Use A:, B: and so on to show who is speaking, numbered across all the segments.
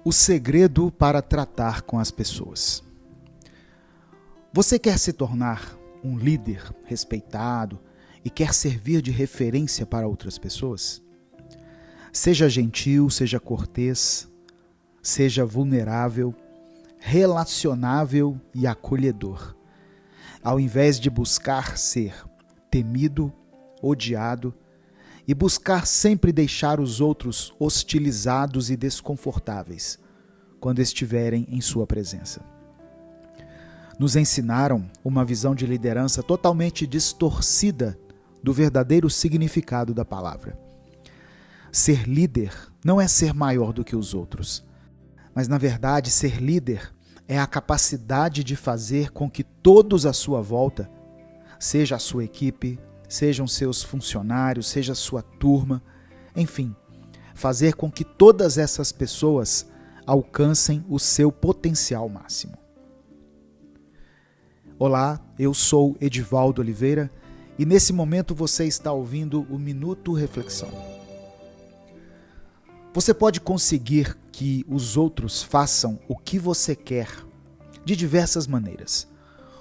A: O segredo para tratar com as pessoas. Você quer se tornar um líder respeitado e quer servir de referência para outras pessoas? Seja gentil, seja cortês, seja vulnerável, relacionável e acolhedor, ao invés de buscar ser temido, odiado e buscar sempre deixar os outros hostilizados e desconfortáveis quando estiverem em sua presença. Nos ensinaram uma visão de liderança totalmente distorcida do verdadeiro significado da palavra. Ser líder não é ser maior do que os outros, mas na verdade ser líder é a capacidade de fazer com que todos à sua volta, seja a sua equipe, sejam seus funcionários, seja a sua turma, enfim, fazer com que todas essas pessoas alcancem o seu potencial máximo. Olá, eu sou Edivaldo Oliveira e nesse momento você está ouvindo o Minuto Reflexão. Você pode conseguir que os outros façam o que você quer de diversas maneiras.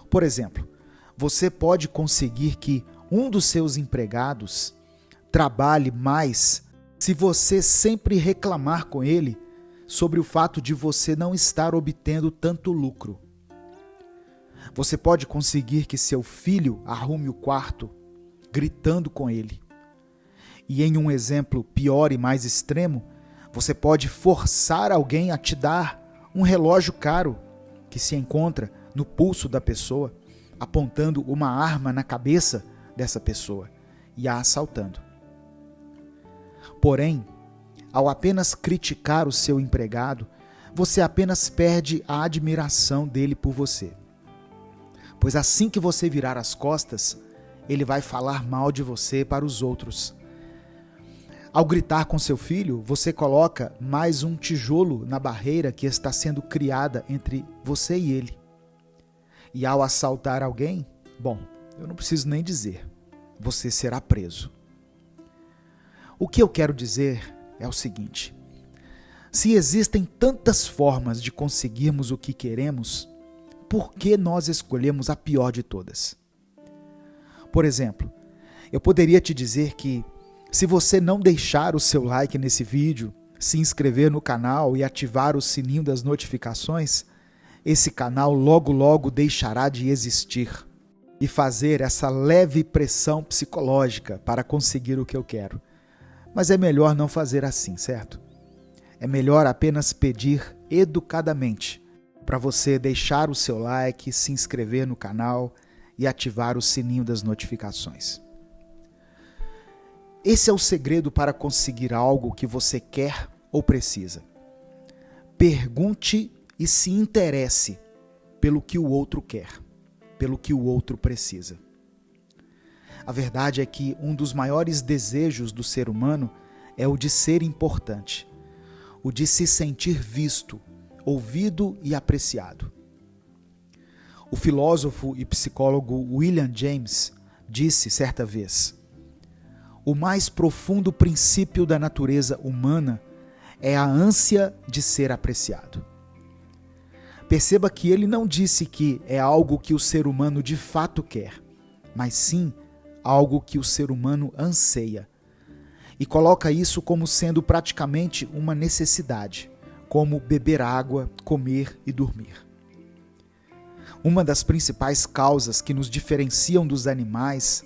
A: Por exemplo, você pode conseguir que um dos seus empregados trabalhe mais se você sempre reclamar com ele sobre o fato de você não estar obtendo tanto lucro. Você pode conseguir que seu filho arrume o quarto gritando com ele. E em um exemplo pior e mais extremo, você pode forçar alguém a te dar um relógio caro que se encontra no pulso da pessoa, apontando uma arma na cabeça dessa pessoa e a assaltando. Porém, ao apenas criticar o seu empregado, você apenas perde a admiração dele por você. Pois assim que você virar as costas, ele vai falar mal de você para os outros. Ao gritar com seu filho, você coloca mais um tijolo na barreira que está sendo criada entre você e ele. E ao assaltar alguém, bom, eu não preciso nem dizer, você será preso. O que eu quero dizer é o seguinte: se existem tantas formas de conseguirmos o que queremos, por que nós escolhemos a pior de todas? Por exemplo, eu poderia te dizer que se você não deixar o seu like nesse vídeo, se inscrever no canal e ativar o sininho das notificações, esse canal logo logo deixará de existir e fazer essa leve pressão psicológica para conseguir o que eu quero. Mas é melhor não fazer assim, certo? É melhor apenas pedir educadamente para você deixar o seu like, se inscrever no canal e ativar o sininho das notificações. Esse é o segredo para conseguir algo que você quer ou precisa. Pergunte e se interesse pelo que o outro quer, pelo que o outro precisa. A verdade é que um dos maiores desejos do ser humano é o de ser importante, o de se sentir visto, ouvido e apreciado. O filósofo e psicólogo William James disse certa vez: o mais profundo princípio da natureza humana é a ânsia de ser apreciado. Perceba que ele não disse que é algo que o ser humano de fato quer, mas sim algo que o ser humano anseia. E coloca isso como sendo praticamente uma necessidade, como beber água, comer e dormir. Uma das principais causas que nos diferenciam dos animais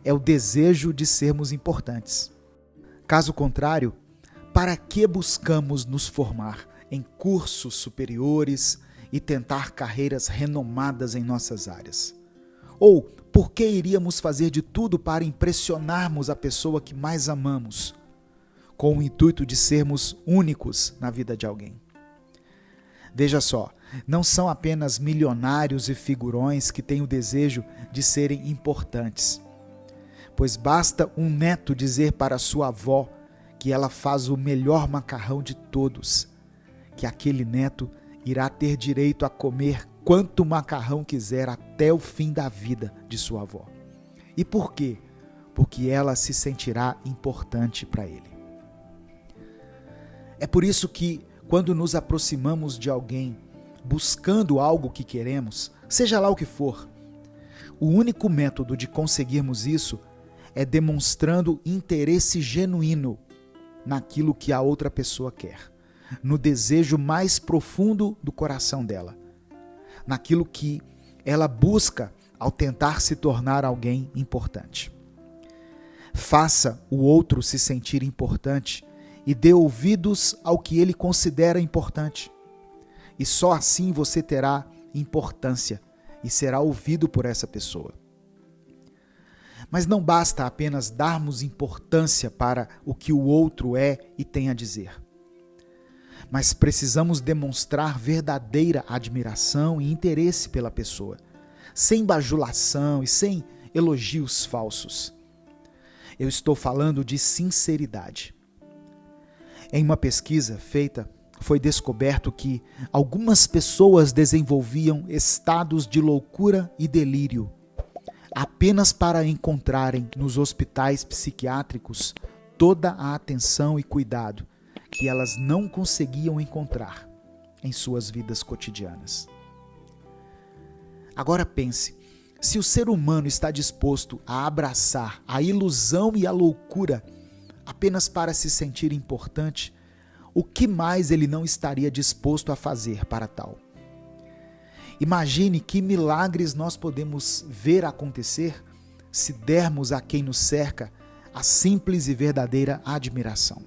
A: é o desejo de sermos importantes. Caso contrário, para que buscamos nos formar em cursos superiores e tentar carreiras renomadas em nossas áreas? Ou por que iríamos fazer de tudo para impressionarmos a pessoa que mais amamos, com o intuito de sermos únicos na vida de alguém? Veja só, não são apenas milionários e figurões que têm o desejo de serem importantes, pois basta um neto dizer para sua avó que ela faz o melhor macarrão de todos, que aquele neto irá ter direito a comer quanto macarrão quiser até o fim da vida de sua avó. E por quê? Porque ela se sentirá importante para ele. É por isso que, quando nos aproximamos de alguém buscando algo que queremos, seja lá o que for, o único método de conseguirmos isso é demonstrando interesse genuíno naquilo que a outra pessoa quer, no desejo mais profundo do coração dela, naquilo que ela busca ao tentar se tornar alguém importante. Faça o outro se sentir importante e dê ouvidos ao que ele considera importante. E só assim você terá importância e será ouvido por essa pessoa. Mas não basta apenas darmos importância para o que o outro é e tem a dizer. Mas precisamos demonstrar verdadeira admiração e interesse pela pessoa, sem bajulação e sem elogios falsos. Eu estou falando de sinceridade. Em uma pesquisa feita, foi descoberto que algumas pessoas desenvolviam estados de loucura e delírio apenas para encontrarem nos hospitais psiquiátricos toda a atenção e cuidado que elas não conseguiam encontrar em suas vidas cotidianas. Agora pense, se o ser humano está disposto a abraçar a ilusão e a loucura apenas para se sentir importante, o que mais ele não estaria disposto a fazer para tal? Imagine que milagres nós podemos ver acontecer se dermos a quem nos cerca a simples e verdadeira admiração.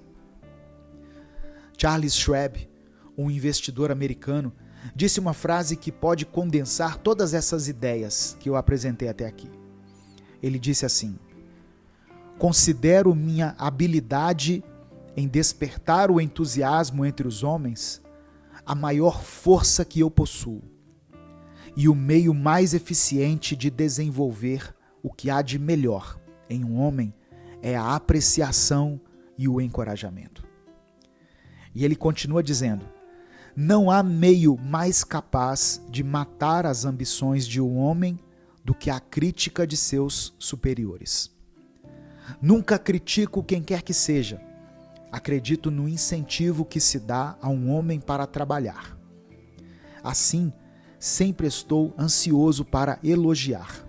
A: Charles Schwab, um investidor americano, disse uma frase que pode condensar todas essas ideias que eu apresentei até aqui. Ele disse assim: considero minha habilidade em despertar o entusiasmo entre os homens a maior força que eu possuo e o meio mais eficiente de desenvolver o que há de melhor em um homem é a apreciação e o encorajamento. E ele continua dizendo: não há meio mais capaz de matar as ambições de um homem do que a crítica de seus superiores. Nunca critico quem quer que seja. Acredito no incentivo que se dá a um homem para trabalhar. Assim, sempre estou ansioso para elogiar,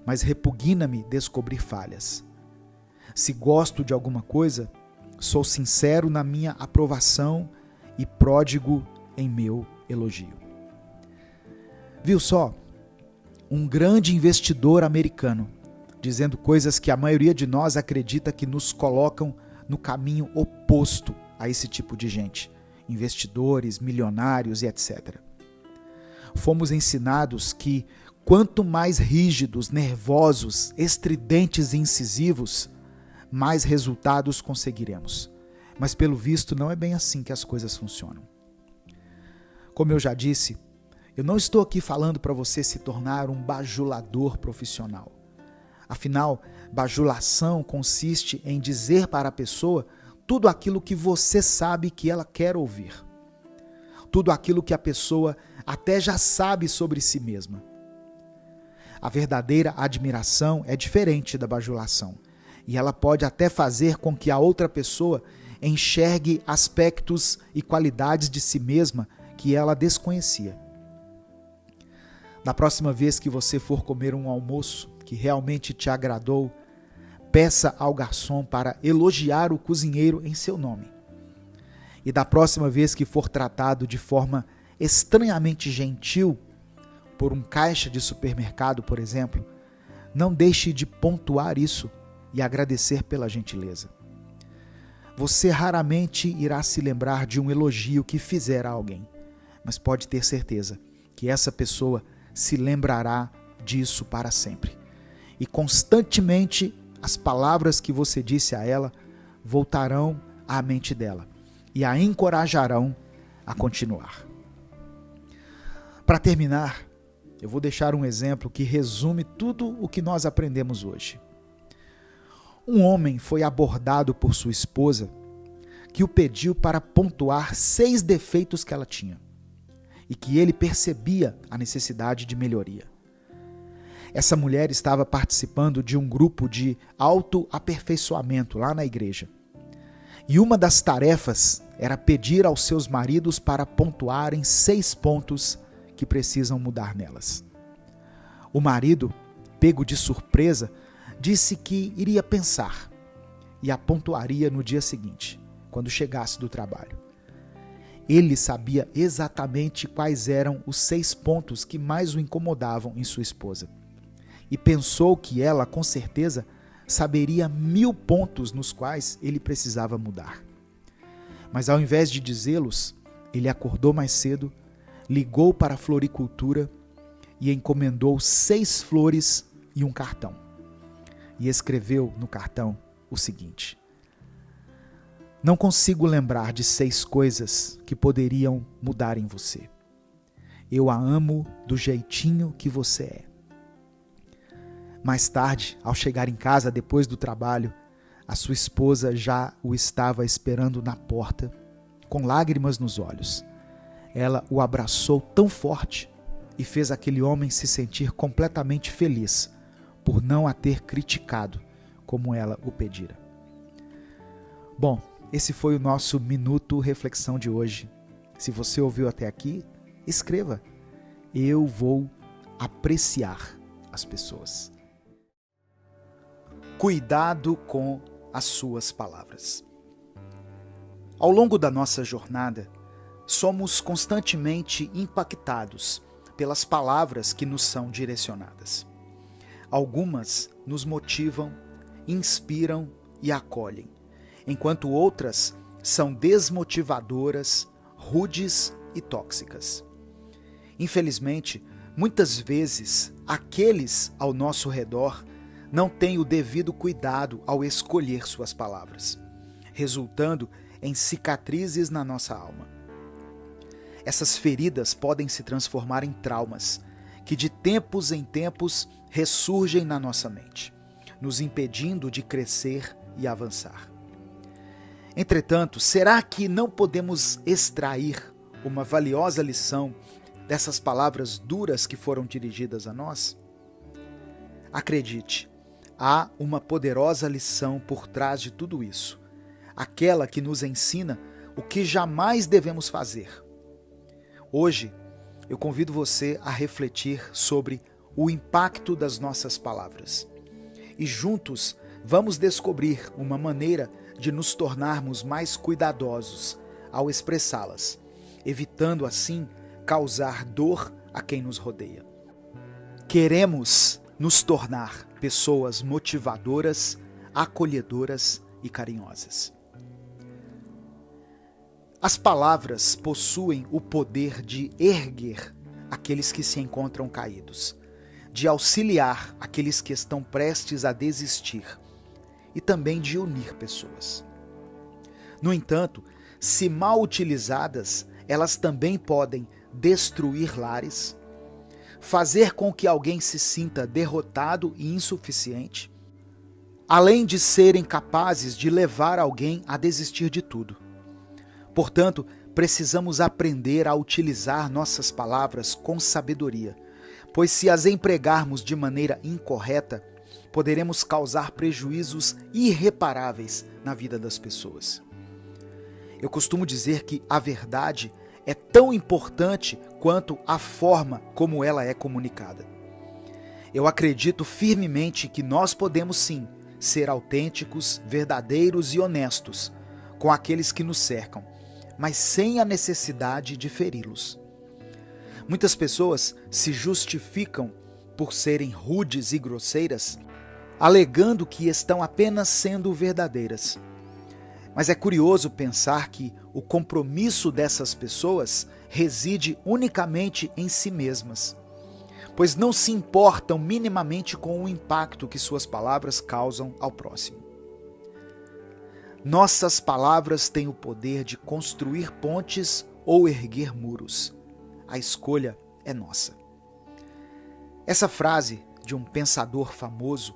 A: mas repugna-me descobrir falhas. Se gosto de alguma coisa, sou sincero na minha aprovação e pródigo em meu elogio. Viu só? Um grande investidor americano dizendo coisas que a maioria de nós acredita que nos colocam no caminho oposto a esse tipo de gente, investidores, milionários e etc. Fomos ensinados que quanto mais rígidos, nervosos, estridentes e incisivos, mais resultados conseguiremos. Mas pelo visto não é bem assim que as coisas funcionam. Como eu já disse, eu não estou aqui falando para você se tornar um bajulador profissional. Afinal, bajulação consiste em dizer para a pessoa tudo aquilo que você sabe que ela quer ouvir. Tudo aquilo que a pessoa até já sabe sobre si mesma. A verdadeira admiração é diferente da bajulação, e ela pode até fazer com que a outra pessoa enxergue aspectos e qualidades de si mesma que ela desconhecia. Na próxima vez que você for comer um almoço que realmente te agradou, peça ao garçom para elogiar o cozinheiro em seu nome. E da próxima vez que for tratado de forma estranhamente gentil por um caixa de supermercado, por exemplo, não deixe de pontuar isso e agradecer pela gentileza. Você raramente irá se lembrar de um elogio que fizer a alguém, mas pode ter certeza que essa pessoa se lembrará disso para sempre. E constantemente as palavras que você disse a ela voltarão à mente dela e a encorajarão a continuar. Para terminar, eu vou deixar um exemplo que resume tudo o que nós aprendemos hoje. Um homem foi abordado por sua esposa que o pediu para pontuar 6 defeitos que ela tinha e que ele percebia a necessidade de melhoria. Essa mulher estava participando de um grupo de autoaperfeiçoamento lá na igreja. E uma das tarefas era pedir aos seus maridos para pontuarem 6 pontos que precisam mudar nelas. O marido, pego de surpresa, disse que iria pensar e a pontuaria no dia seguinte, quando chegasse do trabalho. Ele sabia exatamente quais eram os 6 pontos que mais o incomodavam em sua esposa. E pensou que ela, com certeza, saberia 1000 pontos nos quais ele precisava mudar. Mas ao invés de dizê-los, ele acordou mais cedo, ligou para a floricultura e encomendou 6 flores e um cartão. E escreveu no cartão o seguinte: não consigo lembrar de 6 coisas que poderiam mudar em você. Eu a amo do jeitinho que você é. Mais tarde, ao chegar em casa depois do trabalho, a sua esposa já o estava esperando na porta, com lágrimas nos olhos. Ela o abraçou tão forte e fez aquele homem se sentir completamente feliz por não a ter criticado como ela o pedira. Bom, esse foi o nosso Minuto Reflexão de hoje. Se você ouviu até aqui, escreva. Eu vou apreciar as pessoas. Cuidado com as suas palavras. Ao longo da nossa jornada, somos constantemente impactados pelas palavras que nos são direcionadas. Algumas nos motivam, inspiram e acolhem, enquanto outras são desmotivadoras, rudes e tóxicas. Infelizmente, muitas vezes, aqueles ao nosso redor não têm o devido cuidado ao escolher suas palavras, resultando em cicatrizes na nossa alma. Essas feridas podem se transformar em traumas, que de tempos em tempos ressurgem na nossa mente, nos impedindo de crescer e avançar. Entretanto, será que não podemos extrair uma valiosa lição dessas palavras duras que foram dirigidas a nós? Acredite, há uma poderosa lição por trás de tudo isso, aquela que nos ensina o que jamais devemos fazer. Hoje, eu convido você a refletir sobre o impacto das nossas palavras. E juntos vamos descobrir uma maneira de nos tornarmos mais cuidadosos ao expressá-las, evitando assim causar dor a quem nos rodeia. Queremos nos tornar pessoas motivadoras, acolhedoras e carinhosas. As palavras possuem o poder de erguer aqueles que se encontram caídos, de auxiliar aqueles que estão prestes a desistir e também de unir pessoas. No entanto, se mal utilizadas, elas também podem destruir lares, fazer com que alguém se sinta derrotado e insuficiente, além de serem capazes de levar alguém a desistir de tudo. Portanto, precisamos aprender a utilizar nossas palavras com sabedoria, pois se as empregarmos de maneira incorreta, poderemos causar prejuízos irreparáveis na vida das pessoas. Eu costumo dizer que a verdade é tão importante quanto a forma como ela é comunicada. Eu acredito firmemente que nós podemos sim ser autênticos, verdadeiros e honestos com aqueles que nos cercam, mas sem a necessidade de feri-los. Muitas pessoas se justificam por serem rudes e grosseiras, alegando que estão apenas sendo verdadeiras. Mas é curioso pensar que o compromisso dessas pessoas reside unicamente em si mesmas, pois não se importam minimamente com o impacto que suas palavras causam ao próximo. Nossas palavras têm o poder de construir pontes ou erguer muros. A escolha é nossa. Essa frase de um pensador famoso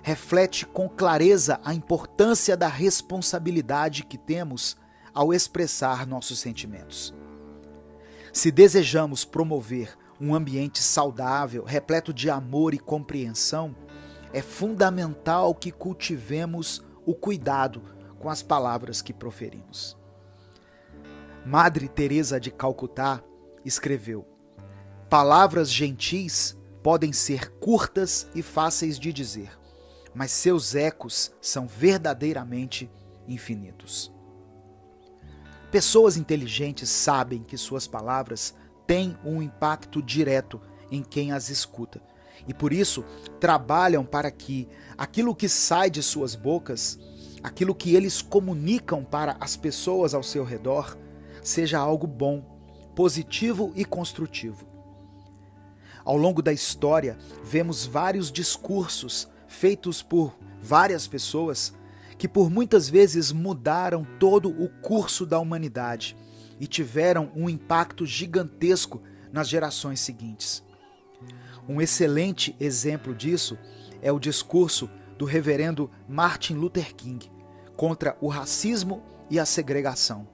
A: reflete com clareza a importância da responsabilidade que temos ao expressar nossos sentimentos. Se desejamos promover um ambiente saudável, repleto de amor e compreensão, é fundamental que cultivemos o cuidado com as palavras que proferimos. Madre Teresa de Calcutá escreveu: palavras gentis podem ser curtas e fáceis de dizer, mas seus ecos são verdadeiramente infinitos. Pessoas inteligentes sabem que suas palavras têm um impacto direto em quem as escuta e, por isso, trabalham para que aquilo que sai de suas bocas, aquilo que eles comunicam para as pessoas ao seu redor, seja algo bom, positivo e construtivo. Ao longo da história, vemos vários discursos feitos por várias pessoas que por muitas vezes mudaram todo o curso da humanidade e tiveram um impacto gigantesco nas gerações seguintes. Um excelente exemplo disso é o discurso do reverendo Martin Luther King contra o racismo e a segregação,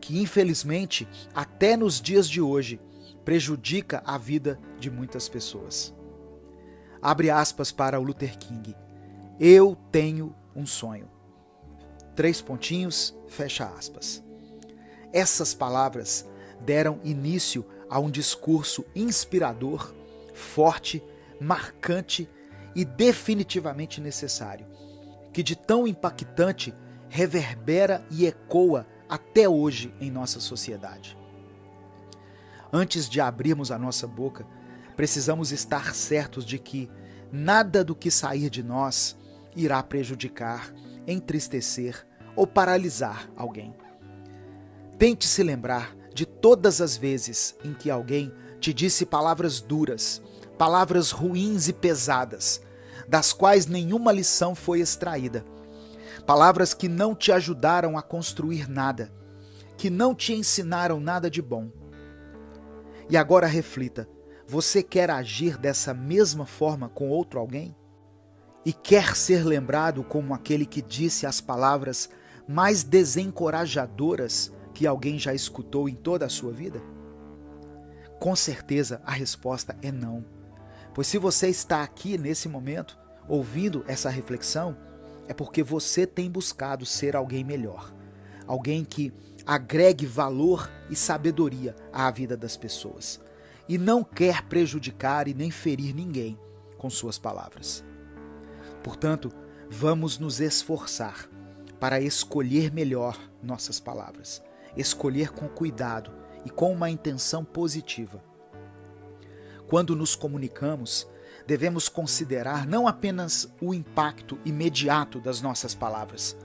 A: que infelizmente, até nos dias de hoje, prejudica a vida de muitas pessoas. Abre aspas para o Luther King: eu tenho um sonho. 3 pontinhos, fecha aspas. Essas palavras deram início a um discurso inspirador, forte, marcante e definitivamente necessário, que de tão impactante reverbera e ecoa até hoje em nossa sociedade. Antes de abrirmos a nossa boca, precisamos estar certos de que nada do que sair de nós irá prejudicar, entristecer ou paralisar alguém. Tente se lembrar de todas as vezes em que alguém te disse palavras duras, palavras ruins e pesadas, das quais nenhuma lição foi extraída. Palavras que não te ajudaram a construir nada, que não te ensinaram nada de bom. E agora reflita, você quer agir dessa mesma forma com outro alguém? E quer ser lembrado como aquele que disse as palavras mais desencorajadoras que alguém já escutou em toda a sua vida? Com certeza a resposta é não. Pois se você está aqui nesse momento, ouvindo essa reflexão, é porque você tem buscado ser alguém melhor. Alguém que agregue valor e sabedoria à vida das pessoas. E não quer prejudicar e nem ferir ninguém com suas palavras. Portanto, vamos nos esforçar para escolher melhor nossas palavras. Escolher com cuidado e com uma intenção positiva. Quando nos comunicamos, devemos considerar não apenas o impacto imediato das nossas palavras,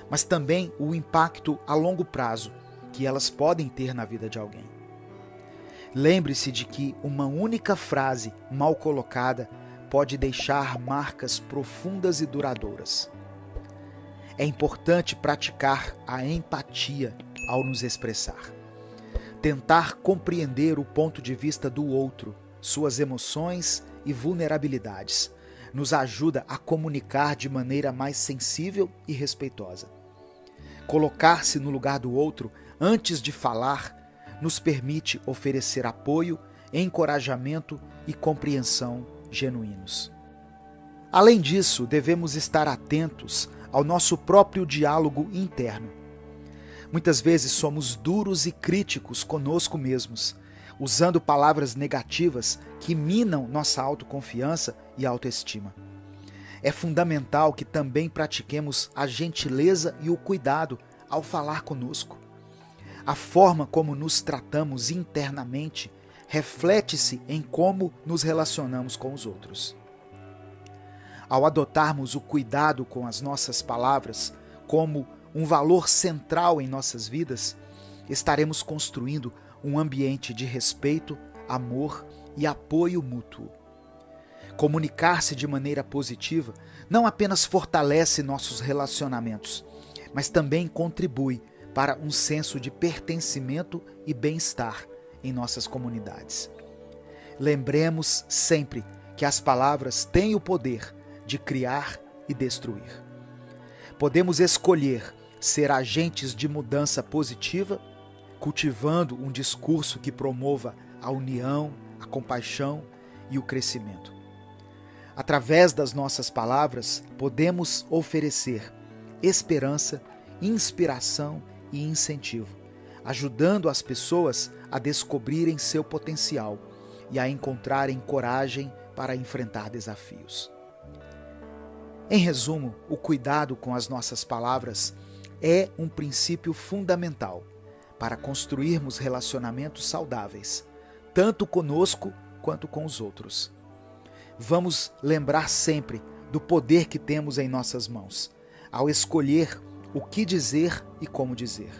A: mas também o impacto a longo prazo que elas podem ter na vida de alguém. Lembre-se de que uma única frase mal colocada pode deixar marcas profundas e duradouras. É importante praticar a empatia ao nos expressar. Tentar compreender o ponto de vista do outro, suas emoções e vulnerabilidades, nos ajuda a comunicar de maneira mais sensível e respeitosa. Colocar-se no lugar do outro antes de falar nos permite oferecer apoio, encorajamento e compreensão genuínos. Além disso, devemos estar atentos ao nosso próprio diálogo interno. Muitas vezes somos duros e críticos conosco mesmos, usando palavras negativas que minam nossa autoconfiança e autoestima. É fundamental que também pratiquemos a gentileza e o cuidado ao falar conosco. A forma como nos tratamos internamente reflete-se em como nos relacionamos com os outros. Ao adotarmos o cuidado com as nossas palavras como um valor central em nossas vidas, estaremos construindo um ambiente de respeito, amor e apoio mútuo. Comunicar-se de maneira positiva não apenas fortalece nossos relacionamentos, mas também contribui para um senso de pertencimento e bem-estar em nossas comunidades. Lembremos sempre que as palavras têm o poder de criar e destruir. Podemos escolher ser agentes de mudança positiva, cultivando um discurso que promova a união, a compaixão e o crescimento. Através das nossas palavras, podemos oferecer esperança inspiração e incentivo, ajudando as pessoas a descobrirem seu potencial e a encontrarem coragem para enfrentar desafios. Em resumo, o cuidado com as nossas palavras é um princípio fundamental para construirmos relacionamentos saudáveis, tanto conosco quanto com os outros. Vamos lembrar sempre do poder que temos em nossas mãos, ao escolher o que dizer e como dizer.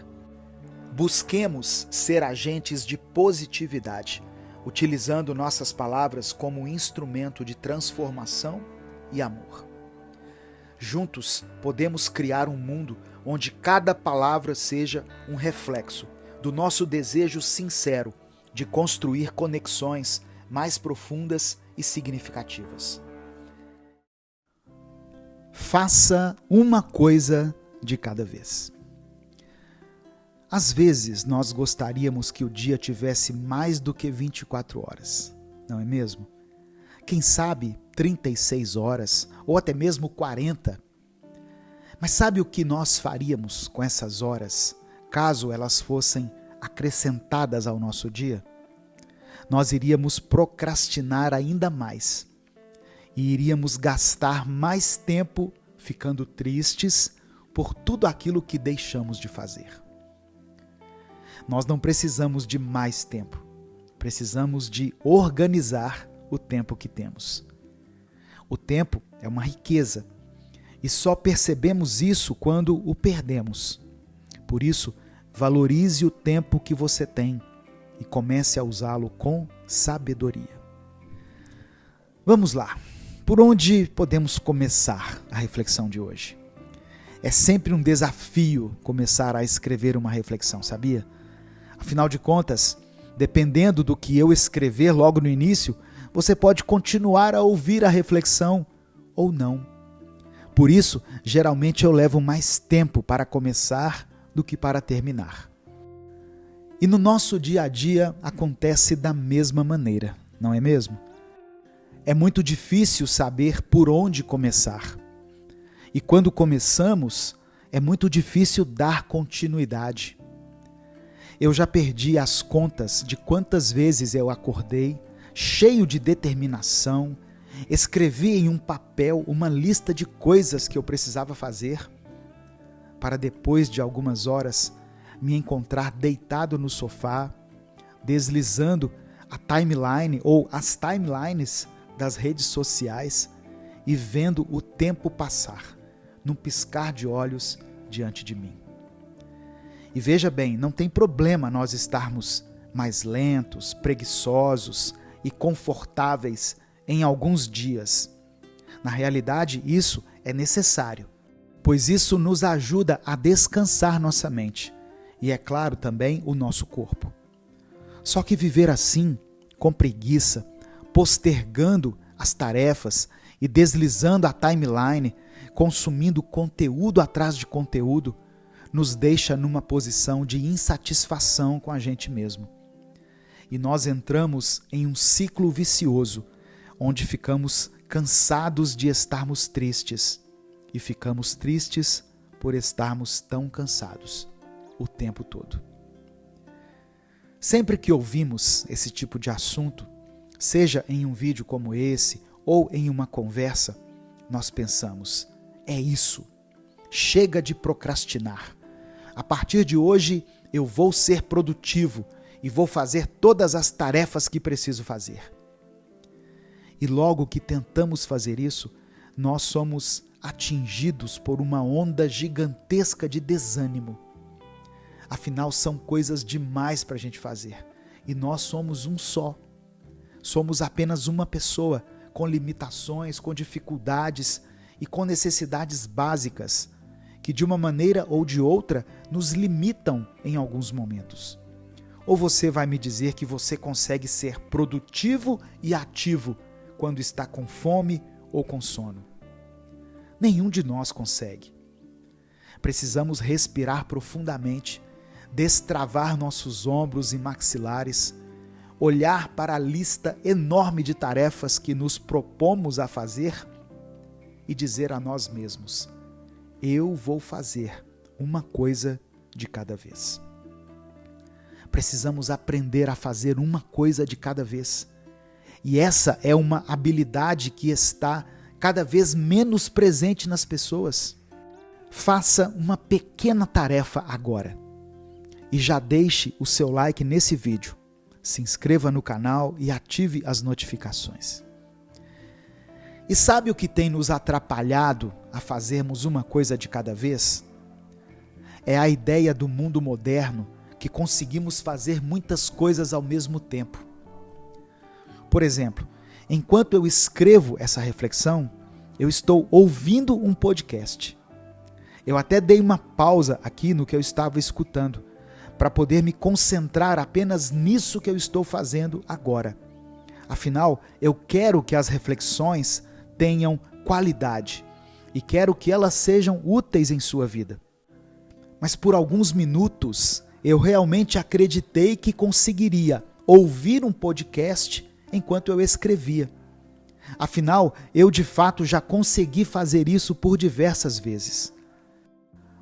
A: Busquemos ser agentes de positividade, utilizando nossas palavras como um instrumento de transformação e amor. Juntos, podemos criar um mundo onde cada palavra seja um reflexo do nosso desejo sincero de construir conexões mais profundas e significativas. Faça uma coisa de cada vez. Às vezes, nós gostaríamos que o dia tivesse mais do que 24 horas, não é mesmo? Quem sabe 36 horas ou até mesmo 40. Mas sabe o que nós faríamos com essas horas, caso elas fossem acrescentadas ao nosso dia? Nós iríamos procrastinar ainda mais e iríamos gastar mais tempo ficando tristes por tudo aquilo que deixamos de fazer. Nós não precisamos de mais tempo, precisamos de organizar o tempo que temos. O tempo é uma riqueza e só percebemos isso quando o perdemos. Por isso, valorize o tempo que você tem e comece a usá-lo com sabedoria. Vamos lá. Por onde podemos começar a reflexão de hoje? É sempre um desafio começar a escrever uma reflexão, sabia? Afinal de contas, dependendo do que eu escrever logo no início, você pode continuar a ouvir a reflexão ou não. Por isso, geralmente eu levo mais tempo para começar do que para terminar. E no nosso dia a dia acontece da mesma maneira, não é mesmo? É muito difícil saber por onde começar. E quando começamos, é muito difícil dar continuidade. Eu já perdi as contas de quantas vezes eu acordei, cheio de determinação, escrevi em um papel uma lista de coisas que eu precisava fazer, para depois de algumas horas me encontrar deitado no sofá, deslizando a timeline ou as timelines das redes sociais e vendo o tempo passar, num piscar de olhos diante de mim. E veja bem, não tem problema nós estarmos mais lentos, preguiçosos e confortáveis em alguns dias. Na realidade, isso é necessário, pois isso nos ajuda a descansar nossa mente e, é claro, também o nosso corpo. Só que viver assim, com preguiça, postergando as tarefas e deslizando a timeline, consumindo conteúdo atrás de conteúdo, nos deixa numa posição de insatisfação com a gente mesmo. E nós entramos em um ciclo vicioso, onde ficamos cansados de estarmos tristes e ficamos tristes por estarmos tão cansados o tempo todo. Sempre que ouvimos esse tipo de assunto, seja em um vídeo como esse ou em uma conversa, nós pensamos, é isso, chega de procrastinar. A partir de hoje eu vou ser produtivo e vou fazer todas as tarefas que preciso fazer. E logo que tentamos fazer isso, nós somos atingidos por uma onda gigantesca de desânimo. Afinal, são coisas demais para a gente fazer. E nós somos um só. Somos apenas uma pessoa, com limitações, com dificuldades e com necessidades básicas, que de uma maneira ou de outra nos limitam em alguns momentos. Ou você vai me dizer que você consegue ser produtivo e ativo quando está com fome ou com sono? Nenhum de nós consegue. Precisamos respirar profundamente, destravar nossos ombros e maxilares, olhar para a lista enorme de tarefas que nos propomos a fazer e dizer a nós mesmos: eu vou fazer uma coisa de cada vez. Precisamos aprender a fazer uma coisa de cada vez. E essa é uma habilidade que está cada vez menos presente nas pessoas. Faça uma pequena tarefa agora. E já deixe o seu like nesse vídeo. Se inscreva no canal e ative as notificações. E sabe o que tem nos atrapalhado a fazermos uma coisa de cada vez? É a ideia do mundo moderno que conseguimos fazer muitas coisas ao mesmo tempo. Por exemplo, enquanto eu escrevo essa reflexão, eu estou ouvindo um podcast. Eu até dei uma pausa aqui no que eu estava escutando, para poder me concentrar apenas nisso que eu estou fazendo agora. Afinal, eu quero que as reflexões tenham qualidade e quero que elas sejam úteis em sua vida. Mas por alguns minutos, eu realmente acreditei que conseguiria ouvir um podcast enquanto eu escrevia. Afinal, eu de fato já consegui fazer isso por diversas vezes.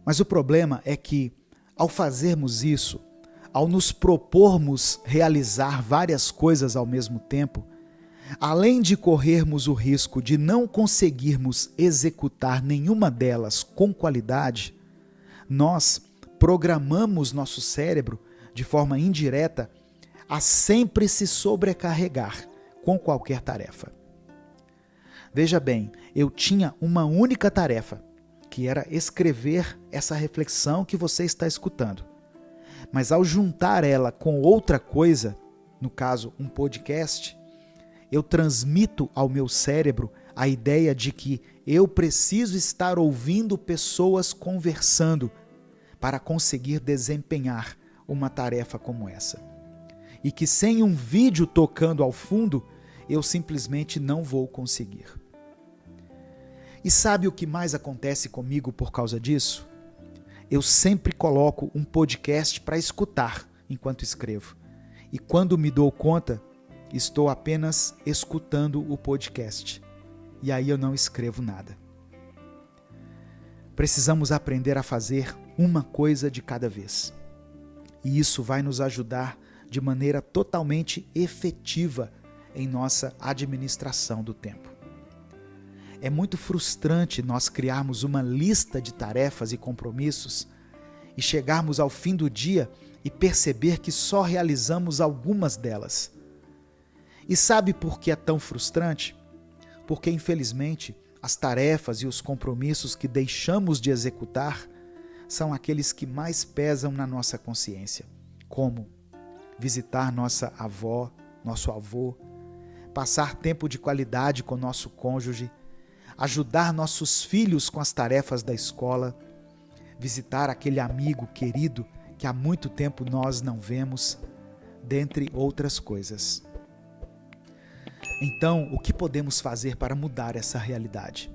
A: Mas o problema é que, ao fazermos isso, ao nos propormos realizar várias coisas ao mesmo tempo, além de corrermos o risco de não conseguirmos executar nenhuma delas com qualidade, nós programamos nosso cérebro, de forma indireta, a sempre se sobrecarregar com qualquer tarefa. Veja bem, eu tinha uma única tarefa, que era escrever essa reflexão que você está escutando. Mas ao juntar ela com outra coisa, no caso um podcast, eu transmito ao meu cérebro a ideia de que eu preciso estar ouvindo pessoas conversando para conseguir desempenhar uma tarefa como essa. E que sem um vídeo tocando ao fundo, eu simplesmente não vou conseguir. E sabe o que mais acontece comigo por causa disso? Eu sempre coloco um podcast para escutar enquanto escrevo. E quando me dou conta, estou apenas escutando o podcast. E aí eu não escrevo nada. Precisamos aprender a fazer uma coisa de cada vez. E isso vai nos ajudar de maneira totalmente efetiva em nossa administração do tempo. É muito frustrante nós criarmos uma lista de tarefas e compromissos e chegarmos ao fim do dia e perceber que só realizamos algumas delas. E sabe por que é tão frustrante? Porque, infelizmente, as tarefas e os compromissos que deixamos de executar são aqueles que mais pesam na nossa consciência, como visitar nossa avó, nosso avô, passar tempo de qualidade com nosso cônjuge, ajudar nossos filhos com as tarefas da escola, visitar aquele amigo querido que há muito tempo nós não vemos, dentre outras coisas. Então, o que podemos fazer para mudar essa realidade?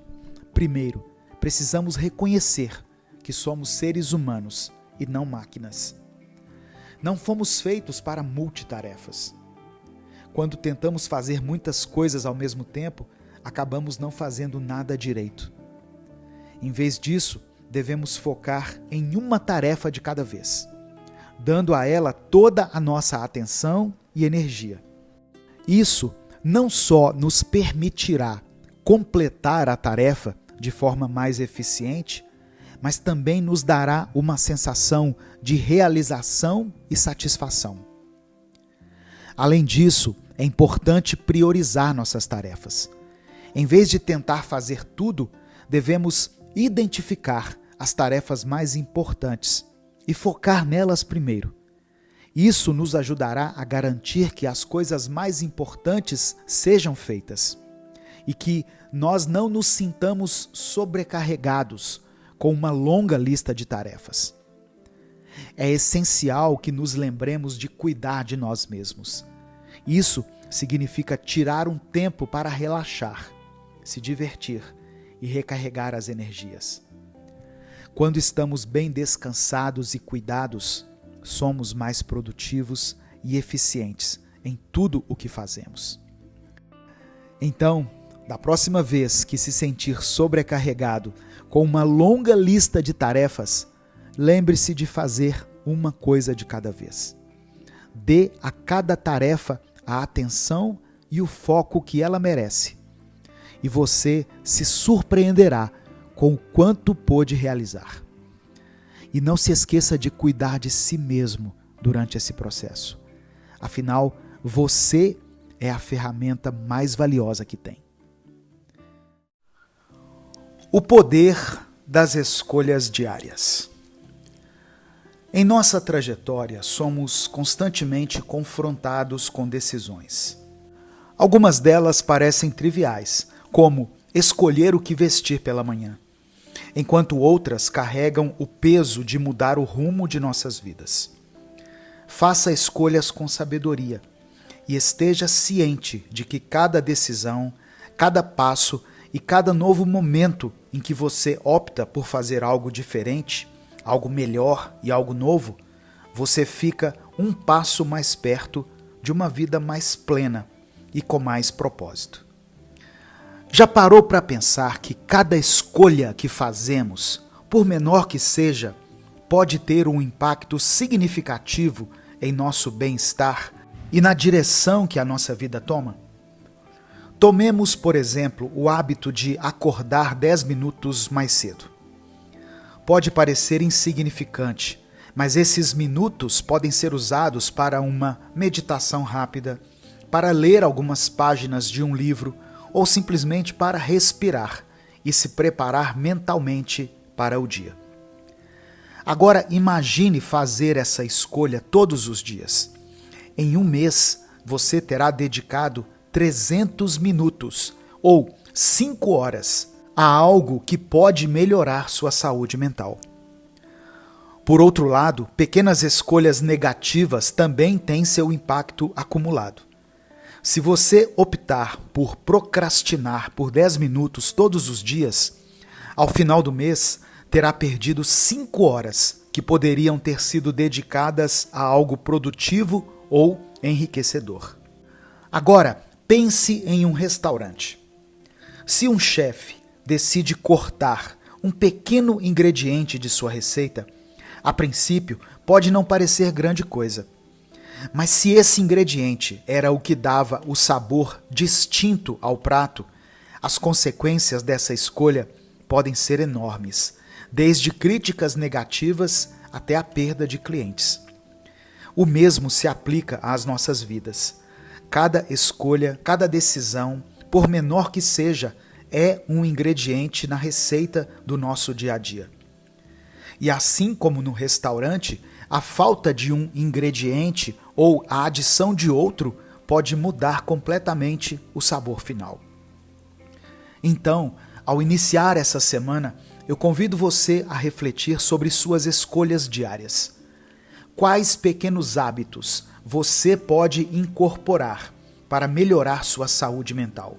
A: Primeiro, precisamos reconhecer que somos seres humanos e não máquinas. Não fomos feitos para multitarefas. Quando tentamos fazer muitas coisas ao mesmo tempo, acabamos não fazendo nada direito. Em vez disso, devemos focar em uma tarefa de cada vez, dando a ela toda a nossa atenção e energia. Isso não só nos permitirá completar a tarefa de forma mais eficiente, mas também nos dará uma sensação de realização e satisfação. Além disso, é importante priorizar nossas tarefas. Em vez de tentar fazer tudo, devemos identificar as tarefas mais importantes e focar nelas primeiro. Isso nos ajudará a garantir que as coisas mais importantes sejam feitas e que nós não nos sintamos sobrecarregados com uma longa lista de tarefas. É essencial que nos lembremos de cuidar de nós mesmos. Isso significa tirar um tempo para relaxar, se divertir e recarregar as energias. Quando estamos bem descansados e cuidados, somos mais produtivos e eficientes em tudo o que fazemos. Então, da próxima vez que se sentir sobrecarregado com uma longa lista de tarefas, lembre-se de fazer uma coisa de cada vez. Dê a cada tarefa a atenção e o foco que ela merece. E você se surpreenderá com o quanto pôde realizar. E não se esqueça de cuidar de si mesmo durante esse processo. Afinal, você é a ferramenta mais valiosa que tem. O poder das escolhas diárias. Em nossa trajetória, somos constantemente confrontados com decisões. Algumas delas parecem triviais, como escolher o que vestir pela manhã, enquanto outras carregam o peso de mudar o rumo de nossas vidas. Faça escolhas com sabedoria e esteja ciente de que cada decisão, cada passo e cada novo momento em que você opta por fazer algo diferente, algo melhor e algo novo, você fica um passo mais perto de uma vida mais plena e com mais propósito. Já parou para pensar que cada escolha que fazemos, por menor que seja, pode ter um impacto significativo em nosso bem-estar e na direção que a nossa vida toma? Tomemos, por exemplo, o hábito de acordar 10 minutos mais cedo. Pode parecer insignificante, mas esses minutos podem ser usados para uma meditação rápida, para ler algumas páginas de um livro ou simplesmente para respirar e se preparar mentalmente para o dia. Agora imagine fazer essa escolha todos os dias. Em um mês, você terá dedicado 300 minutos ou 5 horas a algo que pode melhorar sua saúde mental. Por outro lado, pequenas escolhas negativas também têm seu impacto acumulado. Se você optar por procrastinar por 10 minutos todos os dias, ao final do mês terá perdido 5 horas que poderiam ter sido dedicadas a algo produtivo ou enriquecedor. Agora, pense em um restaurante. Se um chefe decide cortar um pequeno ingrediente de sua receita, a princípio pode não parecer grande coisa. Mas se esse ingrediente era o que dava o sabor distinto ao prato, as consequências dessa escolha podem ser enormes, desde críticas negativas até a perda de clientes. O mesmo se aplica às nossas vidas. Cada escolha, cada decisão, por menor que seja, é um ingrediente na receita do nosso dia a dia. E assim como no restaurante, a falta de um ingrediente ou a adição de outro pode mudar completamente o sabor final. Então, ao iniciar essa semana, eu convido você a refletir sobre suas escolhas diárias. Quais pequenos hábitos você pode incorporar para melhorar sua saúde mental?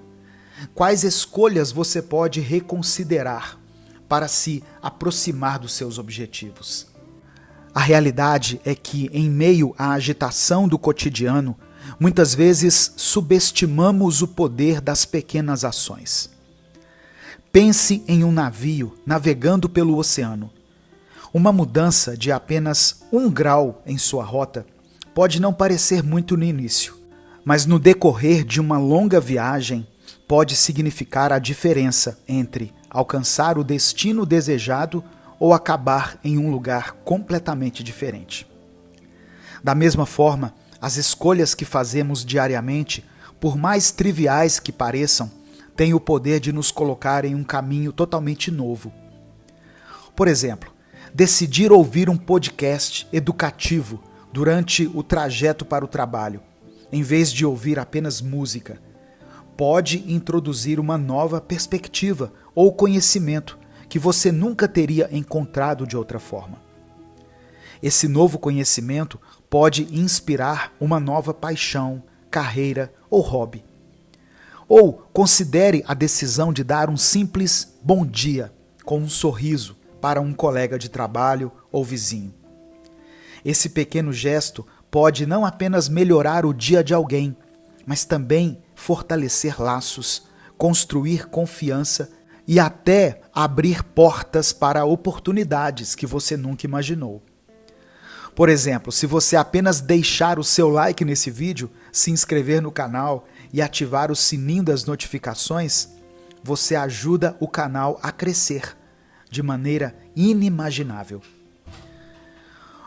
A: Quais escolhas você pode reconsiderar para se aproximar dos seus objetivos? A realidade é que, em meio à agitação do cotidiano, muitas vezes subestimamos o poder das pequenas ações. Pense em um navio navegando pelo oceano. Uma mudança de apenas 1 grau em sua rota pode não parecer muito no início, mas no decorrer de uma longa viagem pode significar a diferença entre alcançar o destino desejado ou acabar em um lugar completamente diferente. Da mesma forma, as escolhas que fazemos diariamente, por mais triviais que pareçam, têm o poder de nos colocar em um caminho totalmente novo. Por exemplo, decidir ouvir um podcast educativo durante o trajeto para o trabalho, em vez de ouvir apenas música, pode introduzir uma nova perspectiva ou conhecimento que você nunca teria encontrado de outra forma. Esse novo conhecimento pode inspirar uma nova paixão, carreira ou hobby. Ou considere a decisão de dar um simples bom dia com um sorriso para um colega de trabalho ou vizinho. Esse pequeno gesto pode não apenas melhorar o dia de alguém, mas também fortalecer laços, construir confiança e até abrir portas para oportunidades que você nunca imaginou. Por exemplo, se você apenas deixar o seu like nesse vídeo, se inscrever no canal e ativar o sininho das notificações, você ajuda o canal a crescer de maneira inimaginável.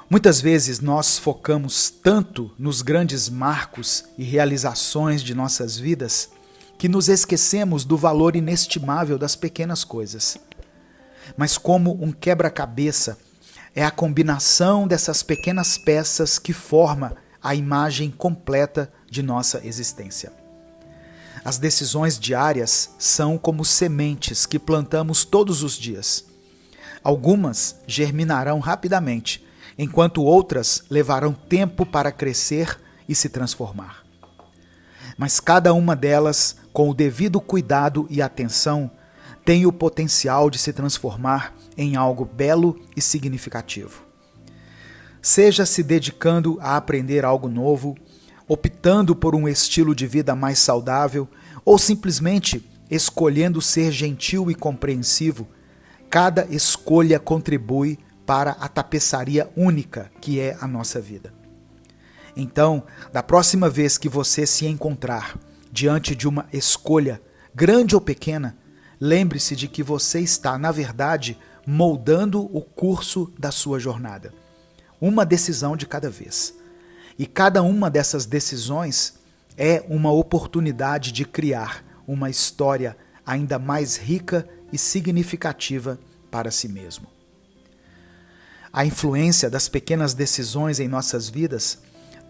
A: Muitas vezes nós focamos tanto nos grandes marcos e realizações de nossas vidas que nos esquecemos do valor inestimável das pequenas coisas. Mas como um quebra-cabeça, é a combinação dessas pequenas peças que forma a imagem completa de nossa existência. As decisões diárias são como sementes que plantamos todos os dias. Algumas germinarão rapidamente, enquanto outras levarão tempo para crescer e se transformar. Mas cada uma delas, com o devido cuidado e atenção, tem o potencial de se transformar em algo belo e significativo. Seja se dedicando a aprender algo novo, optando por um estilo de vida mais saudável ou simplesmente escolhendo ser gentil e compreensivo, cada escolha contribui para a tapeçaria única que é a nossa vida. Então, da próxima vez que você se encontrar diante de uma escolha, grande ou pequena, lembre-se de que você está, na verdade, moldando o curso da sua jornada. Uma decisão de cada vez. E cada uma dessas decisões é uma oportunidade de criar uma história ainda mais rica e significativa para si mesmo. A influência das pequenas decisões em nossas vidas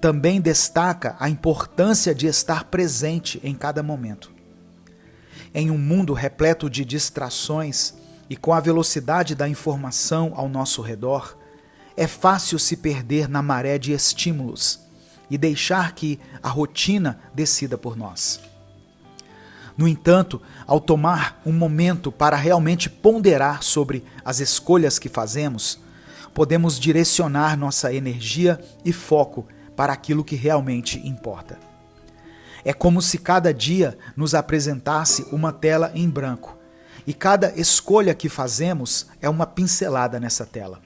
A: também destaca a importância de estar presente em cada momento. Em um mundo repleto de distrações e com a velocidade da informação ao nosso redor, é fácil se perder na maré de estímulos e deixar que a rotina decida por nós. No entanto, ao tomar um momento para realmente ponderar sobre as escolhas que fazemos, podemos direcionar nossa energia e foco para aquilo que realmente importa. É como se cada dia nos apresentasse uma tela em branco, e cada escolha que fazemos é uma pincelada nessa tela.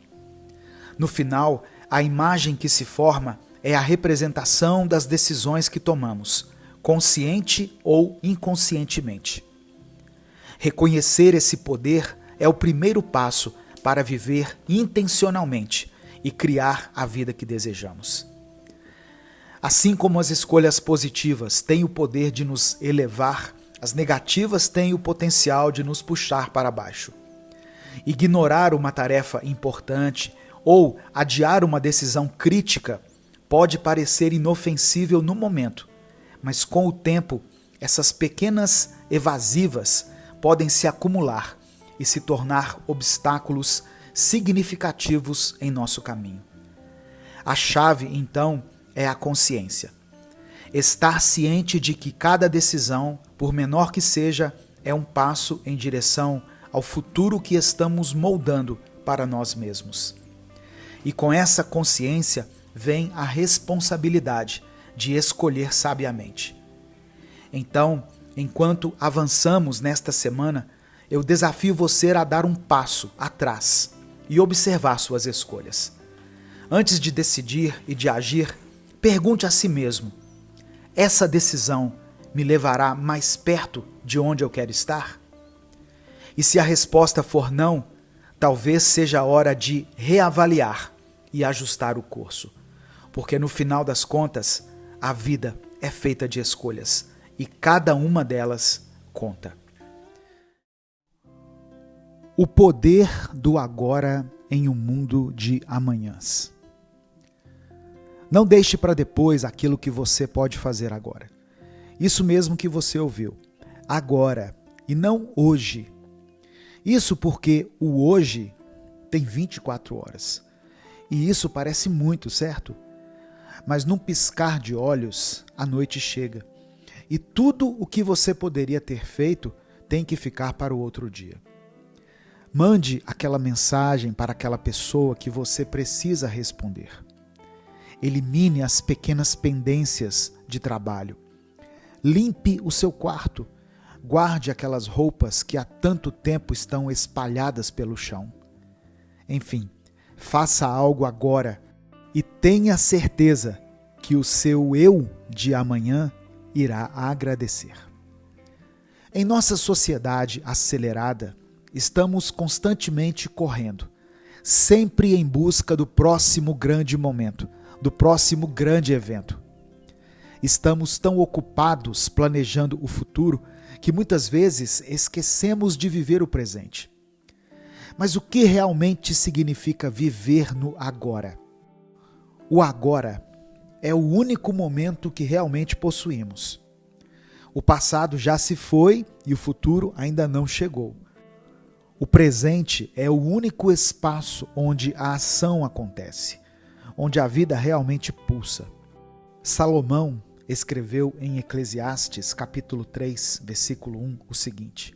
A: No final, a imagem que se forma é a representação das decisões que tomamos, consciente ou inconscientemente. Reconhecer esse poder é o primeiro passo para viver intencionalmente e criar a vida que desejamos. Assim como as escolhas positivas têm o poder de nos elevar, as negativas têm o potencial de nos puxar para baixo. Ignorar uma tarefa importante ou adiar uma decisão crítica pode parecer inofensível no momento, mas com o tempo, essas pequenas evasivas podem se acumular e se tornar obstáculos significativos em nosso caminho. A chave, então, é a consciência. Estar ciente de que cada decisão, por menor que seja, é um passo em direção ao futuro que estamos moldando para nós mesmos. E com essa consciência vem a responsabilidade de escolher sabiamente. Então, enquanto avançamos nesta semana, eu desafio você a dar um passo atrás e observar suas escolhas. Antes de decidir e de agir, pergunte a si mesmo: essa decisão me levará mais perto de onde eu quero estar? E se a resposta for não, talvez seja a hora de reavaliar e ajustar o curso. Porque no final das contas, a vida é feita de escolhas e cada uma delas conta. O poder do agora em um mundo de amanhãs. Não deixe para depois aquilo que você pode fazer agora. Isso mesmo que você ouviu. Agora e não hoje. Isso porque o hoje tem 24 horas. E isso parece muito, certo? Mas num piscar de olhos, a noite chega. E tudo o que você poderia ter feito tem que ficar para o outro dia. Mande aquela mensagem para aquela pessoa que você precisa responder. Elimine as pequenas pendências de trabalho. Limpe o seu quarto. guarde aquelas roupas que há tanto tempo estão espalhadas pelo chão. Enfim, faça algo agora e tenha certeza que o seu eu de amanhã irá agradecer. Em nossa sociedade acelerada, estamos constantemente correndo, sempre em busca do próximo grande momento, do próximo grande evento. Estamos tão ocupados planejando o futuro que muitas vezes esquecemos de viver o presente. Mas o que realmente significa viver no agora? O agora é o único momento que realmente possuímos. O passado já se foi e o futuro ainda não chegou. O presente é o único espaço onde a ação acontece, onde a vida realmente pulsa. Salomão escreveu em Eclesiastes, capítulo 3, versículo 1, o seguinte: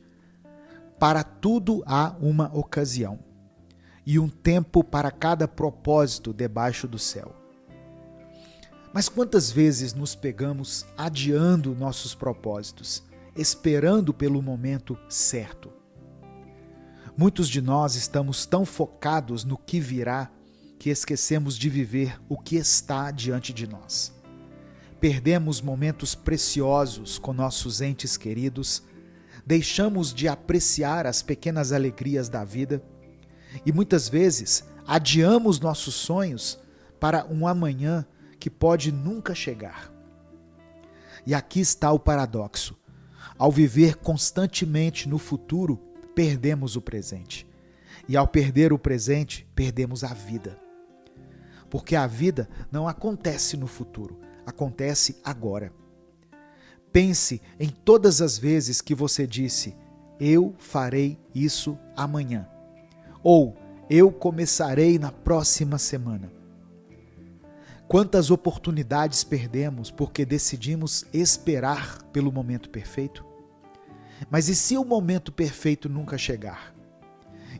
A: para tudo há uma ocasião, e um tempo para cada propósito debaixo do céu. Mas quantas vezes nos pegamos adiando nossos propósitos, esperando pelo momento certo? Muitos de nós estamos tão focados no que virá que esquecemos de viver o que está diante de nós. Perdemos momentos preciosos com nossos entes queridos, deixamos de apreciar as pequenas alegrias da vida e muitas vezes adiamos nossos sonhos para um amanhã que pode nunca chegar. E aqui está o paradoxo. Ao viver constantemente no futuro, perdemos o presente. E ao perder o presente, perdemos a vida. Porque a vida não acontece no futuro, acontece agora. Pense em todas as vezes que você disse: eu farei isso amanhã. Ou eu começarei na próxima semana. Quantas oportunidades perdemos porque decidimos esperar pelo momento perfeito? Mas e se o momento perfeito nunca chegar?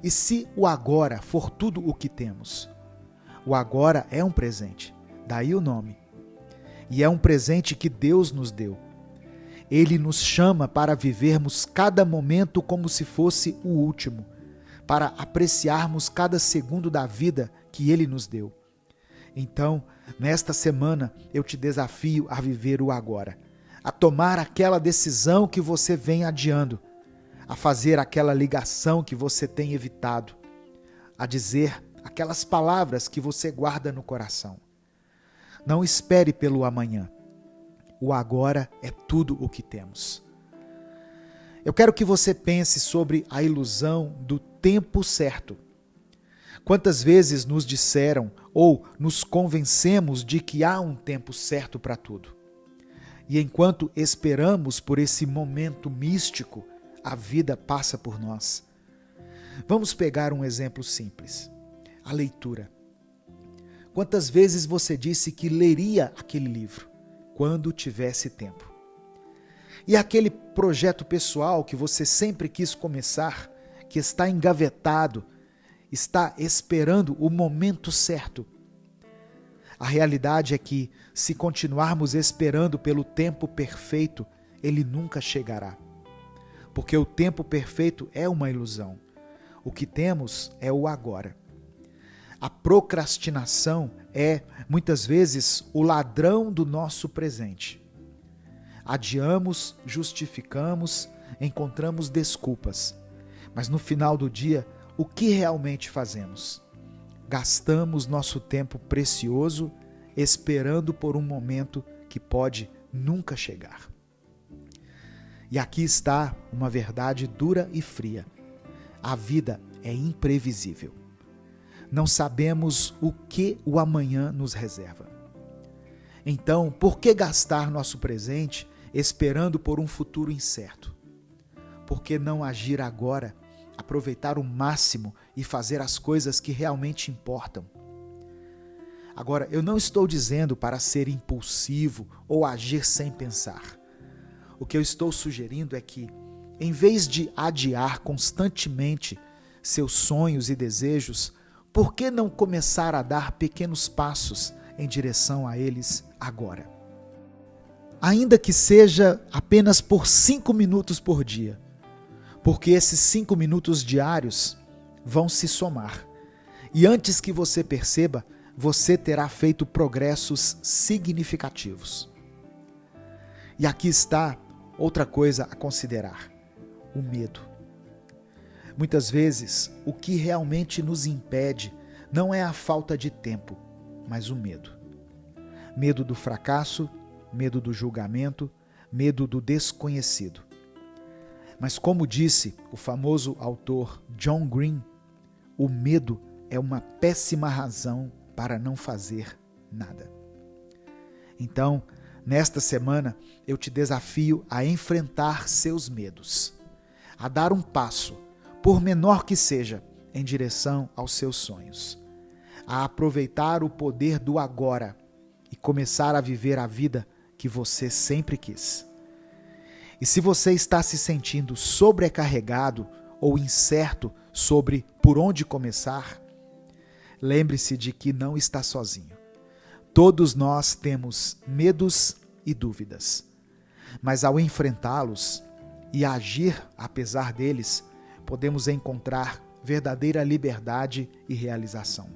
A: E se o agora for tudo o que temos? O agora é um presente, daí o nome. E é um presente que Deus nos deu. Ele nos chama para vivermos cada momento como se fosse o último, para apreciarmos cada segundo da vida que Ele nos deu. Então, nesta semana, eu te desafio a viver o agora, a tomar aquela decisão que você vem adiando, a fazer aquela ligação que você tem evitado, a dizer aquelas palavras que você guarda no coração. Não espere pelo amanhã. O agora é tudo o que temos. Eu quero que você pense sobre a ilusão do tempo certo. Quantas vezes nos disseram ou nos convencemos de que há um tempo certo para tudo? E enquanto esperamos por esse momento místico, a vida passa por nós. Vamos pegar um exemplo simples: a leitura. Quantas vezes você disse que leria aquele livro quando tivesse tempo? E aquele projeto pessoal que você sempre quis começar, que está engavetado, está esperando o momento certo. A realidade é que, se continuarmos esperando pelo tempo perfeito, ele nunca chegará. Porque o tempo perfeito é uma ilusão. O que temos é o agora. A procrastinação é, muitas vezes, o ladrão do nosso presente. Adiamos, justificamos, encontramos desculpas. Mas no final do dia, o que realmente fazemos? Gastamos nosso tempo precioso esperando por um momento que pode nunca chegar. E aqui está uma verdade dura e fria. A vida é imprevisível. Não sabemos o que o amanhã nos reserva. Então, por que gastar nosso presente esperando por um futuro incerto? Por que não agir agora, aproveitar o máximo e fazer as coisas que realmente importam? Agora, eu não estou dizendo para ser impulsivo ou agir sem pensar. O que eu estou sugerindo é que, em vez de adiar constantemente seus sonhos e desejos, por que não começar a dar pequenos passos em direção a eles agora? ainda que seja apenas por 5 minutos por dia, porque esses 5 minutos diários vão se somar. E antes que você perceba, você terá feito progressos significativos. E aqui está outra coisa a considerar: o medo. Muitas vezes, o que realmente nos impede não é a falta de tempo, mas o medo. Medo do fracasso, medo do julgamento, medo do desconhecido. Mas como disse o famoso autor John Green, o medo é uma péssima razão para não fazer nada. Então, nesta semana, eu te desafio a enfrentar seus medos, a dar um passo, por menor que seja, em direção aos seus sonhos, a aproveitar o poder do agora e começar a viver a vida que você sempre quis. E se você está se sentindo sobrecarregado ou incerto sobre por onde começar, lembre-se de que não está sozinho. Todos nós temos medos e dúvidas, mas ao enfrentá-los e agir apesar deles, podemos encontrar verdadeira liberdade e realização.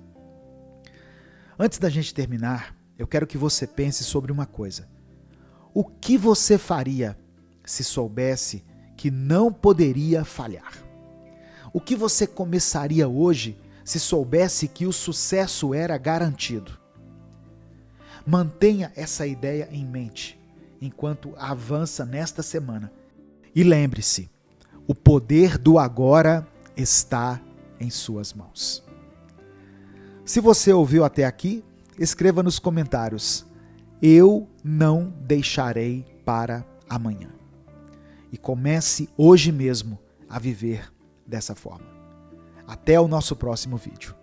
A: Antes da gente terminar, eu quero que você pense sobre uma coisa. O que você faria se soubesse que não poderia falhar? O que você começaria hoje se soubesse que o sucesso era garantido? Mantenha essa ideia em mente enquanto avança nesta semana. E lembre-se, o poder do agora está em suas mãos. Se você ouviu até aqui, escreva nos comentários: eu não deixarei para amanhã. E comece hoje mesmo a viver dessa forma. Até o nosso próximo vídeo.